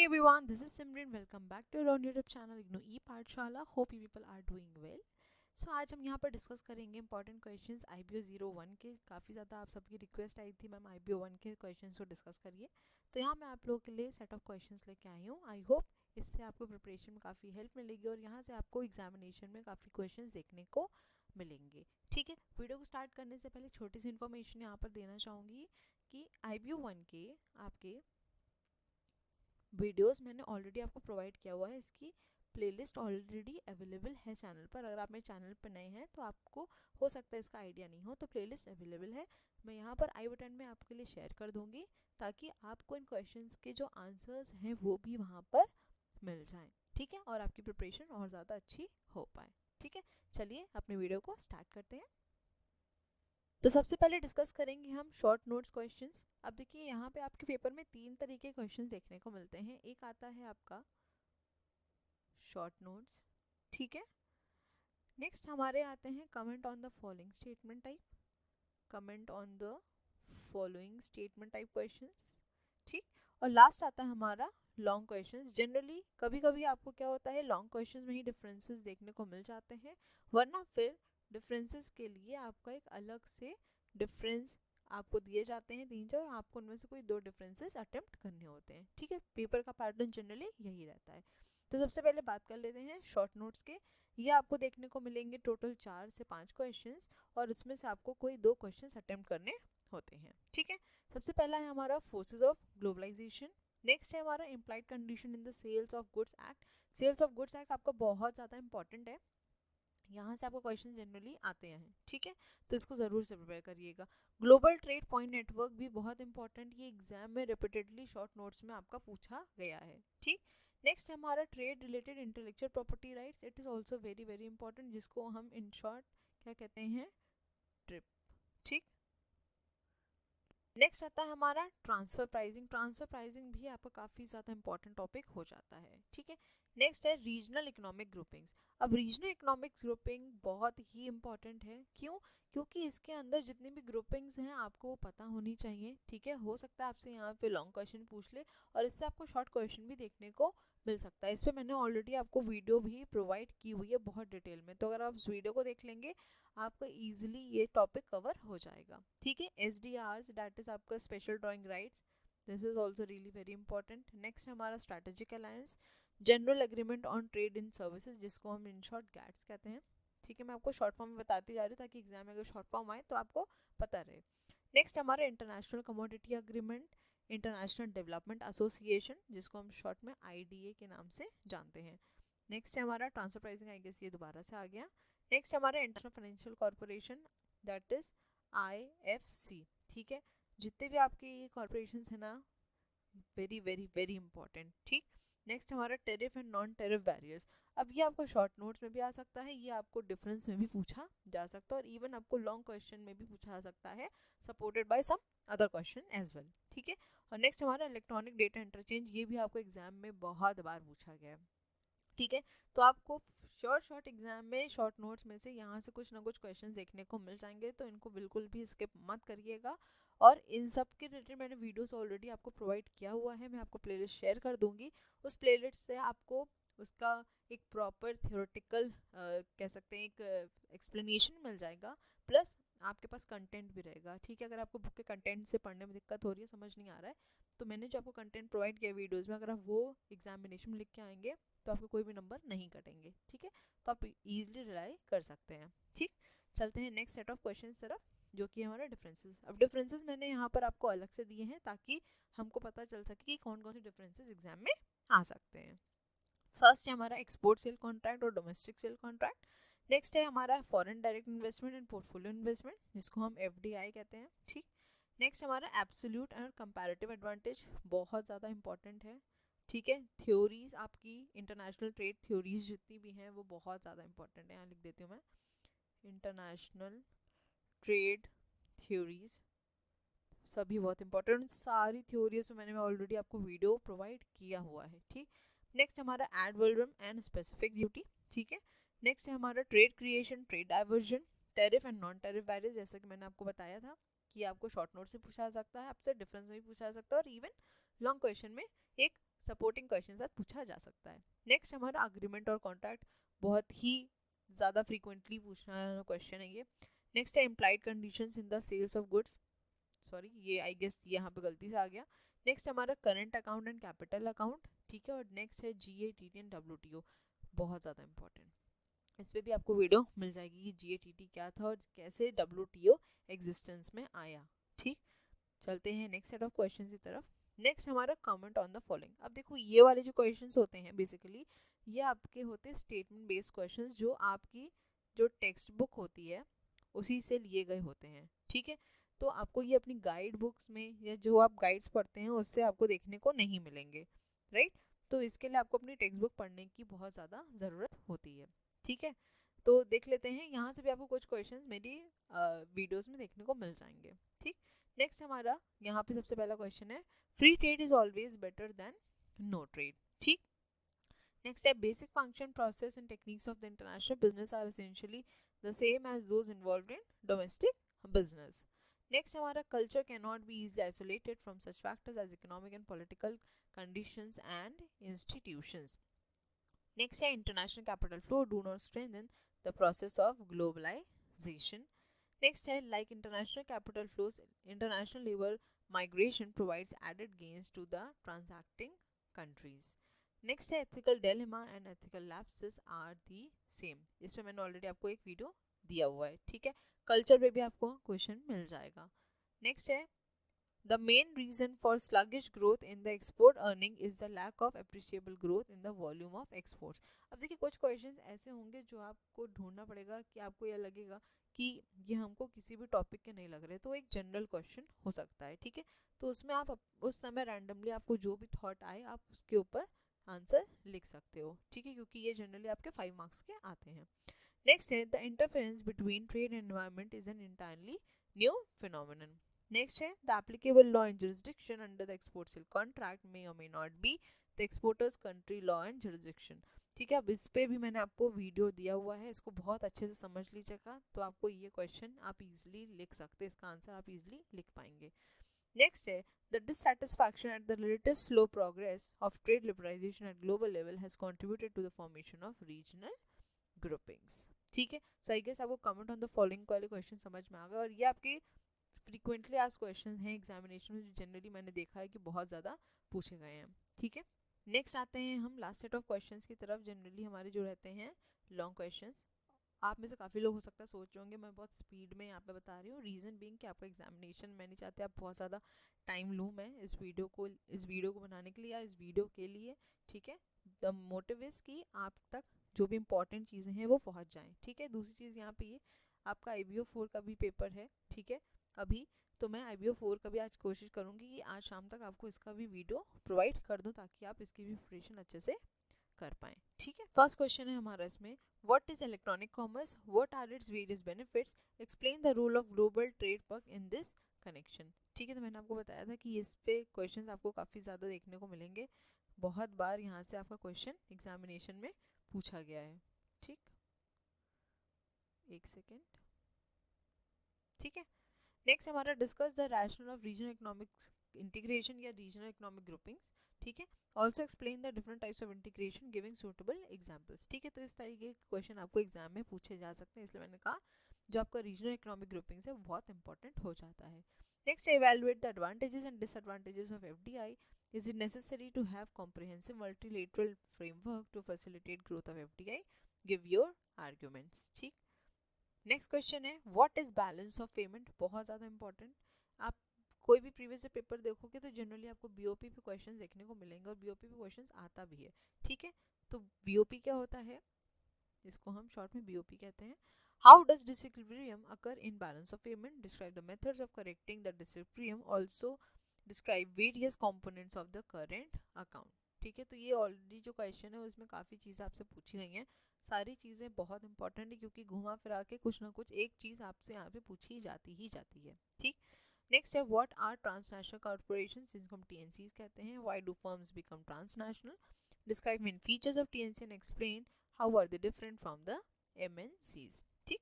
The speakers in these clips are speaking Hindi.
everyone, this is Simran. Welcome back to our own YouTube channel Igno E Pathshala. Hope you people are doing well. सो आज हम यहाँ पर डिस्कस करेंगे इंपॉर्टेंट क्वेश्चंस IBO 01 के। काफ़ी ज़्यादा आप सबकी रिक्वेस्ट आई थी मैम IBO 1 के क्वेश्चंस को डिस्कस करिए, तो यहाँ मैं आप लोगों के लिए सेट ऑफ क्वेश्चंस लेके आई हूँ। आई होप इससे आपको प्रिपरेशन में काफ़ी हेल्प मिलेगी और यहाँ से आपको एग्जामिनेशन में काफ़ी क्वेश्चंस देखने को मिलेंगे। ठीक है, वीडियो को स्टार्ट करने से पहले छोटी सी इन्फॉर्मेशन यहाँ पर देना चाहूँगी कि IBO 1 के आपके वीडियोस मैंने ऑलरेडी आपको प्रोवाइड किया हुआ है। इसकी प्लेलिस्ट ऑलरेडी अवेलेबल है चैनल पर। अगर आप मेरे चैनल पर नए हैं तो आपको हो सकता है इसका आइडिया नहीं हो, तो प्लेलिस्ट अवेलेबल है। मैं यहाँ पर आई बटन में आपके लिए शेयर कर दूँगी ताकि आपको इन क्वेश्चंस के जो आंसर्स हैं वो भी वहाँ पर मिल जाएं। ठीक है, और आपकी प्रिपरेशन और ज़्यादा अच्छी हो पाए। ठीक है, चलिए अपने वीडियो को स्टार्ट करते हैं। तो सबसे पहले डिस्कस करेंगे हम शॉर्ट नोट्स क्वेश्चंस। अब देखिए यहाँ पे आपके पेपर में 3 तरीके के क्वेश्चंस देखने को मिलते हैं। एक आता है आपका शॉर्ट नोट्स, ठीक है। नेक्स्ट हमारे आते हैं comment on the following statement type, comment on the following statement type questions, ठीक। और लास्ट आता है हमारा लॉन्ग क्वेश्चंस। जनरली कभी कभी आपको क्या होता है, लॉन्ग क्वेश्चंस में ही डिफरेंसेस देखने को मिल जाते हैं, वरना फिर डिफरेंसेस के लिए आपका एक अलग से डिफरेंस आपको दिए जाते हैं 3-4, और आपको उनमें से कोई 2 डिफरेंसेस अटेम्प्ट करने होते हैं। ठीक है, पेपर का पैटर्न जनरली यही रहता है। तो सबसे पहले बात कर लेते हैं शॉर्ट नोट्स के। ये आपको देखने को मिलेंगे टोटल 4 से 5 क्वेश्चंस, और उसमें से आपको कोई 2 क्वेश्चंस अटेम्प्ट करने होते हैं। ठीक है, सबसे पहला है हमारा फोर्सेस ऑफ ग्लोबलाइजेशन। नेक्स्ट है हमारा implied condition in the sales of goods act. Sales of goods act आपका बहुत ज़्यादा इंपॉर्टेंट है, यहाँ से आपको क्वेश्चन जनरली आते हैं। ठीक है, तो इसको ज़रूर से प्रिपेयर करिएगा। ग्लोबल ट्रेड पॉइंट नेटवर्क भी बहुत इंपॉर्टेंट, ये एग्जाम में रिपीटेडली शॉर्ट नोट्स में आपका पूछा गया है। ठीक, नेक्स्ट हमारा trade related intellectual property rights. It is also very very important, जिसको हम इन शॉर्ट क्या कहते हैं, ट्रिप। ठीक, नेक्स्ट आता है हमारा ट्रांसफर प्राइसिंग। ट्रांसफर प्राइसिंग भी आपका काफ़ी ज़्यादा इंपॉर्टेंट टॉपिक हो जाता है। ठीक है, नेक्स्ट है रीजनल इकोनॉमिक ग्रुपिंग्स। अब रीजनल इकोनॉमिक ग्रुपिंग बहुत ही इंपॉर्टेंट है। क्यों? क्योंकि इसके अंदर जितनी भी ग्रुपिंग्स हैं आपको वो पता होनी चाहिए। ठीक है, हो सकता है आपसे यहाँ पे लॉन्ग क्वेश्चन पूछ ले और इससे आपको शॉर्ट क्वेश्चन भी देखने को मिल सकता है। इस पर मैंने ऑलरेडी आपको वीडियो भी प्रोवाइड की हुई है बहुत डिटेल में, तो अगर आप उस वीडियो को देख लेंगे आपका इजीली ये टॉपिक कवर हो जाएगा। ठीक है, SDRs दैट इज आपका special drawing rights, this is also really very important. Next हमारा strategic alliance, general agreement on trade in services, जिसको हम इन शॉर्ट गैट्स कहते हैं। ठीक है, मैं आपको शॉर्ट फॉर्म में बताती जा रही हूँ ताकि एग्जाम में अगर शॉर्ट फॉर्म आए तो आपको पता रहे। नेक्स्ट हमारा international commodity agreement, international development association, जिसको हम शॉर्ट में IDA के नाम से जानते हैं। नेक्स्ट है हमारा ट्रांसफर प्राइसिंग, आई गेस ये दोबारा से आ गया। नेक्स्ट हमारा international financial corporation that is IFC। ठीक है, जितने भी आपके ये कॉर्पोरेशन है ना, वेरी वेरी वेरी इंपॉर्टेंट। ठीक, नेक्स्ट हमारा tariff and non tariff barriers. अब ये आपको शॉर्ट नोट्स में भी आ सकता है, ये आपको डिफरेंस में भी पूछा जा सकता है, और इवन आपको लॉन्ग क्वेश्चन में भी पूछा जा सकता है, supported by some other question as well. ठीक है, और नेक्स्ट हमारा इलेक्ट्रॉनिक डेटा इंटरचेंज, ये भी आपको एग्जाम में बहुत बार पूछा गया है। ठीक है, तो आपको शॉर्ट एग्जाम में शॉर्ट नोट्स में से यहाँ से कुछ ना कुछ क्वेश्चन देखने को मिल जाएंगे, तो इनको बिल्कुल भी स्किप मत करिएगा। और इन सब के रिलेटेड मैंने वीडियोस ऑलरेडी आपको प्रोवाइड किया हुआ है, मैं आपको प्लेलिस्ट शेयर कर दूंगी। उस प्लेलिस्ट से आपको उसका एक प्रॉपर थियोरेटिकल कह सकते हैं एक एक्सप्लेनेशन मिल जाएगा, प्लस आपके पास कंटेंट भी रहेगा। ठीक है, अगर आपको बुक के कंटेंट से पढ़ने में दिक्कत हो रही है, समझ नहीं आ रहा है, तो मैंने जो आपको कंटेंट प्रोवाइड किया वीडियोज़ में, अगर आप वो एग्जामिनेशन में लिख के आएंगे तो आपके कोई भी नंबर नहीं कटेंगे। ठीक है, तो आप इजीली रिलाई कर सकते हैं। ठीक, चलते हैं नेक्स्ट सेट ऑफ क्वेश्चंस तरफ, जो कि हमारा डिफरेंसेस। अब डिफरेंसेस मैंने यहाँ पर आपको अलग से दिए हैं ताकि हमको पता चल सके कि कौन कौन से डिफरेंसेस एग्जाम में आ सकते हैं। फर्स्ट है हमारा एक्सपोर्ट सेल कॉन्ट्रैक्ट और डोमेस्टिक सेल कॉन्ट्रैक्ट। नेक्स्ट है हमारा foreign direct investment and portfolio investment, जिसको हम FDI कहते हैं। ठीक, नेक्स्ट हमारा एब्सोल्यूट एंड कंपैरेटिव एडवांटेज, बहुत ज़्यादा इंपॉर्टेंट है। ठीक है, थ्योरीज आपकी इंटरनेशनल ट्रेड थ्योरीज जितनी भी हैं वो बहुत ज़्यादा इंपॉर्टेंट है। यहाँ लिख देती हूँ मैं, इंटरनेशनल ट्रेड थ्योरीज सभी बहुत इंपॉर्टेंट, सारी थ्योरीज में मैंने ऑलरेडी आपको वीडियो प्रोवाइड किया हुआ है। ठीक, नेक्स्ट हमारा ad valorem and specific duty. ठीक है, नेक्स्ट है हमारा trade creation, trade diversion, tariff and non tariff barriers, जैसा कि मैंने आपको बताया था कि आपको शॉर्ट नोट से पूछा जा सकता है, आपसे डिफरेंस में भी पूछा जा सकता है, और इवन लॉन्ग क्वेश्चन में एक सपोर्टिंग क्वेश्चन साथ पूछा जा सकता है। नेक्स्ट हमारा अग्रीमेंट और कॉन्ट्रैक्ट, बहुत ही ज़्यादा फ्रीक्वेंटली पूछना क्वेश्चन है ये। नेक्स्ट है implied conditions in the sales of goods, sorry ये आई गेस यहाँ पे गलती से आ गया। नेक्स्ट हमारा current account and capital account, ठीक है। और नेक्स्ट है GATT एंड WTO, बहुत ज़्यादा इंपॉर्टेंट। इस पर भी आपको वीडियो मिल जाएगी कि GATT क्या था और कैसे WTO एग्जिस्टेंस में आया, ठीक। चलते हैं नेक्स्ट सेट ऑफ क्वेश्चन की तरफ। नेक्स्ट हमारा कमेंट ऑन द फॉलोइंग। अब देखो ये वाले जो क्वेश्चंस होते हैं बेसिकली ये आपके होते हैं स्टेटमेंट बेस्ड क्वेश्चंस, जो आपकी जो टेक्स्ट बुक होती है उसी से लिए गए होते हैं, ठीक है। तो आपको ये अपनी गाइड बुक्स में या जो आप गाइड्स पढ़ते हैं उससे आपको देखने को नहीं मिलेंगे, राइट। तो इसके लिए आपको अपनी टेक्स्ट बुक पढ़ने की बहुत ज़्यादा ज़रूरत होती है, ठीक है। तो देख लेते हैं, यहाँ से भी आपको कुछ क्वेश्चंस मेरी वीडियोस में देखने को मिल जाएंगे, ठीक। नेक्स्ट हमारा यहाँ पे सबसे पहला क्वेश्चन है, free trade is always better than no trade, ठीक। नेक्स्ट है, basic function process and techniques of the international business are essentially the same as those involved in domestic business. Next हमारा, culture can not be easily isolated from such factors as economic and political conditions and institutions. Next है, international capital flow do not strengthen the process of globalization. Next है, like international capital flows, international labor migration provides added gains to the transacting countries. Next है, ethical dilemma and ethical lapses are the same. इसमें मैंने ऑलरेडी आपको एक वीडियो दिया हुआ है, ठीक है। कल्चर पे भी आपको क्वेश्चन मिल जाएगा। नेक्स्ट है, the main reason for sluggish growth in the export earning is the lack of appreciable growth in the volume of exports. अब देखिए कुछ क्वेश्चंस ऐसे होंगे जो आपको ढूंढना पड़ेगा कि आपको यह लगेगा कि ये हमको किसी भी टॉपिक के नहीं लग रहे, तो एक जनरल क्वेश्चन हो सकता है, ठीक है। तो उसमें आप उस समय रैंडमली आपको जो भी थॉट आए आप उसके ऊपर आंसर लिख सकते हो, ठीक है, क्योंकि ये जनरली आपके 5 मार्क्स के आते हैं। नेक्स्ट है, the interference between trade and environment is an entirely new phenomenon. Next है, the applicable law and jurisdiction under the export sale contract may or may not be the exporter's country law and jurisdiction, ठीक है। अब इस पे भी मैंने आपको वीडियो दिया हुआ है, इसको बहुत अच्छे से समझ लीजिएगा, तो आपको ये क्वेश्चन आप इजीली लिख सकते हैं, इसका आंसर आप इजीली लिख पाएंगे। नेक्स्ट है, the dissatisfaction at the relative slow progress of trade liberalisation at global level has contributed to the formation of regional groupings, ठीक है। सो आई गेस आपको कमेंट ऑन द फॉलोइंग वाले क्वेश्चन समझ में आ गए, और ये आपके फ्रीक्वेंटली आस्क्ड क्वेश्चन हैं एग्जामिनेशन में, जो जनरली मैंने देखा है कि बहुत ज़्यादा पूछे गए हैं, ठीक है। नेक्स्ट आते हैं हम लास्ट सेट ऑफ क्वेश्चंस की तरफ। जनरली हमारे जो रहते हैं लॉन्ग क्वेश्चंस, आप में से काफ़ी लोग हो सकता है सोच रहे होंगे मैं बहुत स्पीड में यहाँ पे बता रही हूँ, रीज़न बीइंग कि आपका एग्जामिनेशन मैं नहीं चाहती आप बहुत ज़्यादा टाइम लूँ मैं इस वीडियो को बनाने के लिए या इस वीडियो के लिए, ठीक है। द मोटिव इज़ कि आप तक जो भी इंपॉर्टेंट चीज़ें हैं वो पहुँच जाएँ, ठीक है। दूसरी चीज़ यहाँ पे ये आपका IBO 4 का भी पेपर है, ठीक है अभी, तो मैं IBO 4 का भी आज कोशिश करूँगी कि आज शाम तक आपको इसका भी वीडियो प्रोवाइड कर दूँ ताकि आप इसकी भी प्रिपरेशन अच्छे से कर पाएँ, ठीक है। फर्स्ट क्वेश्चन है हमारा इसमें, what is electronic commerce, what are its various benefits, explain the role of global trade work in this connection, ठीक है। तो मैंने आपको बताया था कि इस पे क्वेश्चंस आपको काफ़ी ज़्यादा देखने को मिलेंगे, बहुत बार यहाँ से आपका क्वेश्चन एग्जामिनेशन में पूछा गया है, ठीक। एक सेकेंड, ठीक है। नेक्स्ट हमारा, discuss the rational of regional economic integration या रीजनल इकोनॉमिक ग्रुपिंग्स, ठीक है। Also explain the different types of integration giving suitable examples, ठीक है। तो इस तरीके के क्वेश्चन आपको एग्जाम में पूछे जा सकते हैं, इसलिए मैंने कहा जो आपका रीजनल इकोनॉमिक ग्रुपिंग्स है वो बहुत इंपॉर्टेंट हो जाता है। Next, evaluate the advantages and disadvantages of FDI, is it necessary to have comprehensive multilateral framework to facilitate growth of FDI, give your arguments, ठीक। नेक्स्ट क्वेश्चन है, what is balance of payment, बहुत ज़्यादा इंपॉर्टेंट। आप कोई भी प्रीवियस पेपर देखोगे तो जनरली आपको BOP पे क्वेश्चंस देखने को मिलेंगे और BOP पे क्वेश्चंस आता भी है, ठीक है। तो BOP क्या होता है, इसको हम शॉर्ट में BOP कहते हैं। How does disequilibrium occur in balance of payment, describe the methods of correcting the disequilibrium, also describe various components of the current account, ठीक है। तो ये ऑलरेडी जो क्वेश्चन है उसमें काफ़ी चीज़ें आपसे पूछी गई हैं, सारी चीज़ें बहुत इंपॉर्टेंट है क्योंकि घुमा फिरा के कुछ ना कुछ एक चीज़ आपसे यहाँ पे पूछी जाती है, ठीक। नेक्स्ट है, व्हाट आर ट्रांसनेशनल कॉर्पोरेशंस, जिनको हम TNCs कहते हैं, why do firms become transnational, describe main features of TNC and explain how are they different from the MNCs, ठीक।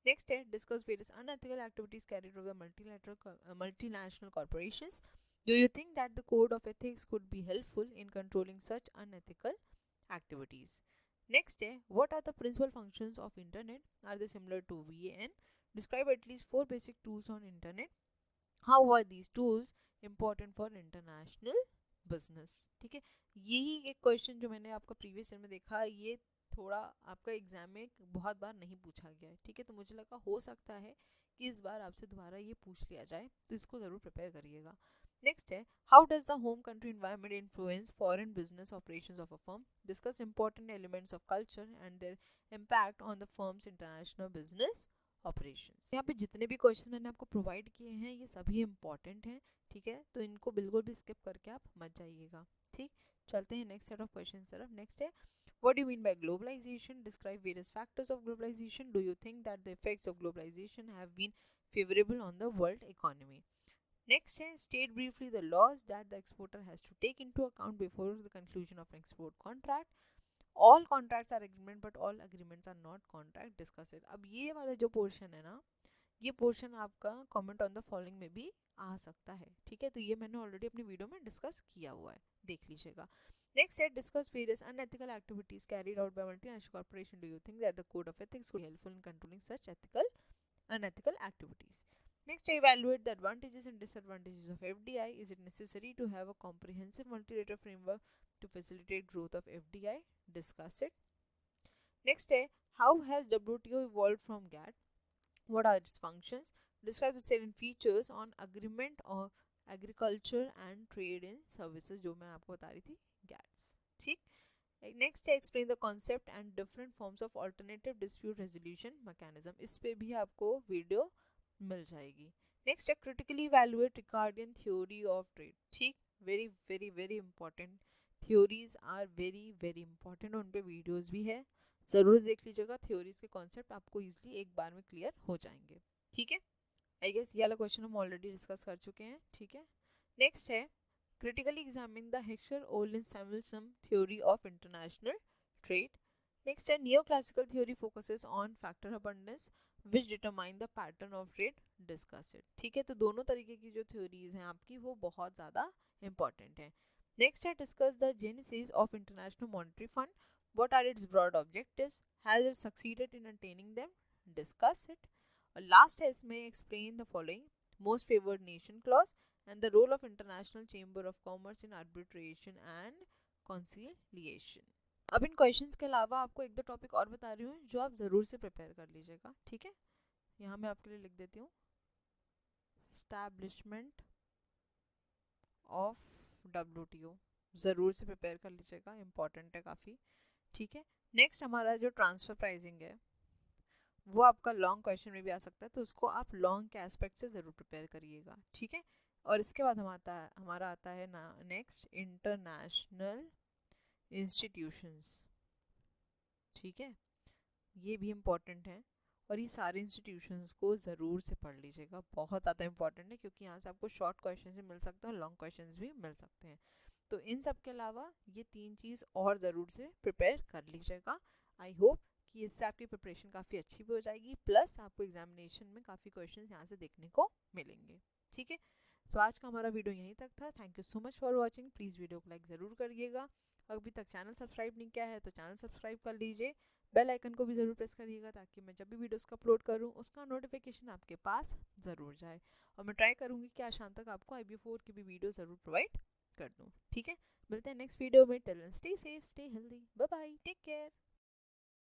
नेक्स्ट है, discuss various unethical activities carried over multinational corporations, Do you think that the code of ethics could be helpful in controlling such unethical activities? Next है, what are the principal functions of internet? Are they similar to VAN? Describe at least 4 basic tools on internet. How are these tools important for international business? ठीक है, यही एक क्वेश्चन जो मैंने आपका प्रीवियस ईयर में देखा, ये थोड़ा आपका एग्जाम में बहुत बार नहीं पूछा गया है. ठीक है, तो मुझे लगा हो सकता है कि इस बार आपसे दोबारा ये पूछ लिया जाए, तो इसको ज़रूर प्रिपेयर करिएगा. नेक्स्ट है, how does the home country environment influence foreign business operations of a firm? Discuss important elements of culture and there impact on the firms international business operations. यहाँ पे जितने भी क्वेश्चन मैंने आपको प्रोवाइड किए हैं ये सभी इंपॉर्टेंट हैं. ठीक है, तो इनको बिल्कुल भी स्किप करके आप मत जाइएगा. ठीक, चलते हैं नेक्स्ट सेट ऑफ क्वेश्चन तरफ. नेक्स्ट है, what do you mean by globalization? Describe various factors of globalization. Do you think that the effects of globalization have been favorable on the world economy? Next है, state briefly the laws that the exporter has to take into account before the conclusion of an export contract. All contracts are agreement but all agreements are not contract. Discuss it. अब ये वाला जो पोर्शन है ना, ये पोर्शन आपका कमेंट ऑन द फॉलोइंग में भी आ सकता है. ठीक है, तो ये मैंने ऑलरेडी अपनी वीडियो में डिस्कस किया हुआ है, देख लीजिएगा. Next set, discuss various unethical activities carried out by multinational corporation. Do you think that the code of ethics could be helpful in controlling such unethical activities? Next, evaluate the advantages and disadvantages of FDI. Is it necessary to have a comprehensive multilateral framework to facilitate growth of FDI? Discuss it. Next, how has WTO evolved from GATT? What are its functions? Describe the salient features on agreement of agriculture and trade in services, जो मैं आपको बता रही थी, GATS. ठीक. नेक्स्ट है, explain the concept and different forms of alternative dispute resolution mechanism. इस पे भी आपको वीडियो मिल जाएगी. नेक्स्ट है, critically evaluate Ricardian theory of trade. ठीक, very very very important. Theories are very very important, उन पे वीडियोज़ भी है, ज़रूर देख लीजिएगा. थ्योरीज के कॉन्सेप्ट आपको ईजिली एक बार में क्लियर हो जाएंगे. ठीक है, आई गेस ये वाला क्वेश्चन हम ऑलरेडी डिस्कस कर चुके हैं. ठीक है, नेक्स्ट है, critically examine the Heckscher-Ohlin-Samuelson theory of international trade. Next, a neoclassical theory focuses on factor abundance which determine the pattern of trade. Discuss it. ठीक है, तो दोनों तरीके की जो थ्योरीज हैं आपकी वो बहुत ज़्यादा इंपॉर्टेंट है. नेक्स्ट है, discuss the genesis of international monetary fund. What are its broad objectives? Has it succeeded in attaining them? Discuss it. और लास्ट है इसमें, explain the following: most favored nation clause and the role of International Chamber of Commerce in arbitration and conciliation. अब इन क्वेश्चंस के अलावा आपको एक दो टॉपिक और बता रही हूँ जो आप ज़रूर से प्रिपेयर कर लीजिएगा. ठीक है, यहाँ मैं आपके लिए लिख देती हूँ, एस्टैब्लिशमेंट ऑफ WTO. ज़रूर से प्रिपेयर कर लीजिएगा, इंपॉर्टेंट है काफ़ी. ठीक है, नेक्स्ट हमारा जो ट्रांसफ़र प्राइसिंग है वो आपका लॉन्ग क्वेश्चन में भी आ सकता है, तो उसको आप लॉन्ग के एस्पेक्ट से ज़रूर प्रिपेयर करिएगा. ठीक है, और इसके बाद हमारा आता है ना नेक्स्ट, इंटरनेशनल इंस्टीट्यूशंस. ठीक है, ये भी इम्पॉर्टेंट है और ये सारे इंस्टीट्यूशंस को ज़रूर से पढ़ लीजिएगा, बहुत ज़्यादा इंपॉर्टेंट है, क्योंकि यहाँ से आपको शॉर्ट क्वेश्चन भी मिल सकते हैं और लॉन्ग क्वेश्चन भी मिल सकते हैं. तो इन सब के अलावा ये 3 चीज़ और ज़रूर से प्रिपेयर कर लीजिएगा. आई होप कि इससे आपकी प्रिपरेशन काफ़ी अच्छी भी हो जाएगी, प्लस आपको एग्जामिनेशन में काफ़ी क्वेश्चंस यहाँ से देखने को मिलेंगे. ठीक है, सो आज का हमारा वीडियो यहीं तक था. Thank you so much for watching. Please video को लाइक ज़रूर करिएगा. अभी तक चैनल सब्सक्राइब नहीं किया है तो चैनल सब्सक्राइब कर लीजिए. बेल आइकन को भी ज़रूर प्रेस करिएगा ताकि मैं जब भी वीडियोस का अपलोड करूँ उसका नोटिफिकेशन आपके पास ज़रूर जाए. और मैं ट्राई करूँगी कि आज शाम तक आपको IB4 की भी वीडियो ज़रूर प्रोवाइड कर दूँ. ठीक है, मिलते हैं नेक्स्ट वीडियो में. Till then stay safe, stay healthy, bye bye, take care.